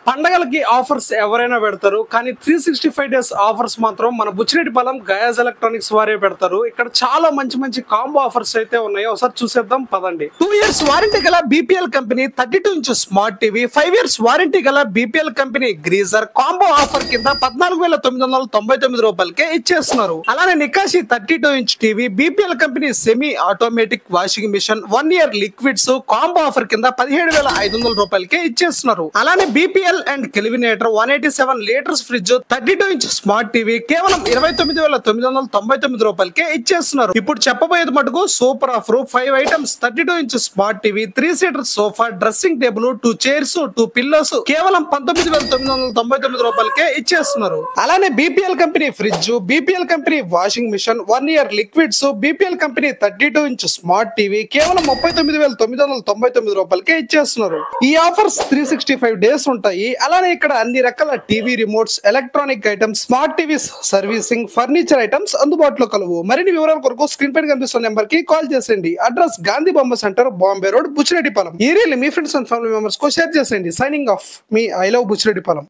పండగలకి ఆఫర్స్ ఎవరైనా పెడతారు, కానీ 365 డేస్ ఆఫర్స్ మాత్రం మన బుచ్చిరెడ్డిపాలెం గయాజ్ ఎలక్ట్రానిక్స్ వారే పెడతారు. ఇక్కడ చాలా మంచి మంచి కాంబో ఆఫర్స్ అయితే ఉన్నాయి. ఒకసారి చూసేద్దాం పదండి. 2 years వారంటీ గల BPL company 32 inch smart TV, 5 years warranty గల బీపీఎల్ కంపెనీ గ్రీజర్ కాంబో ఆఫర్ కింద 14,999 రూపాయలకే ఇచ్చేస్తున్నారు. అలానే నికాషి 32 inch TV, BPL company semi automatic washing machine 1 year లిక్విడ్స్ కాంబో ఆఫర్ కింద 17,500 రూపాయలకే ఇచ్చేస్తున్నారు. అలానే BPL and Kelvinator 187 litres fridge 32 inch smart TV కేవలం 29,999 రూపాయలకే ఇచ్చేస్తున్నారు. ఇప్పుడు చెప్పబోయేది మటుకు super offer. 5 items 32 inch smart TV, 3 seater sofa, dressing table, 2 chairs, 2 pillows కేవలం 19,999 రూపాయలకే ఇచ్చేస్తున్నారు. అలానే BPL company fridge, BPL company washing machine 1 year liquids, BPL company 32 inch smart TV కేవలం 39,999 రూపాయలకే ఇచ్చేస్తున్నారు. ఈ ఆఫర్స్ 365 డేస్ ఉంటాయి. అలానే ఇక్కడ అన్ని రకాల TV remotes, electronic items, smart TVs servicing, furniture items అందుబాటులో కలవు. మరిన్ని వివరాల కొరకు స్క్రీన్ పైన కనిపిస్తున్న నెంబర్ కి కాల్ చేసేయండి. అడ్రస్ గాంధీ బొమ్మ సెంటర్, బాంబే రోడ్, బుచ్చిరెడ్డిపాలెం. ఈ రీల్ మీ ఫ్రెండ్స్ అండ్ ఫ్యామిలీ మెంబర్స్ కు షేర్ చేసేయండి. సైనింగ్ ఆఫ్, మీ ఐ లవ్ బుచ్చిరెడ్డిపాలెం.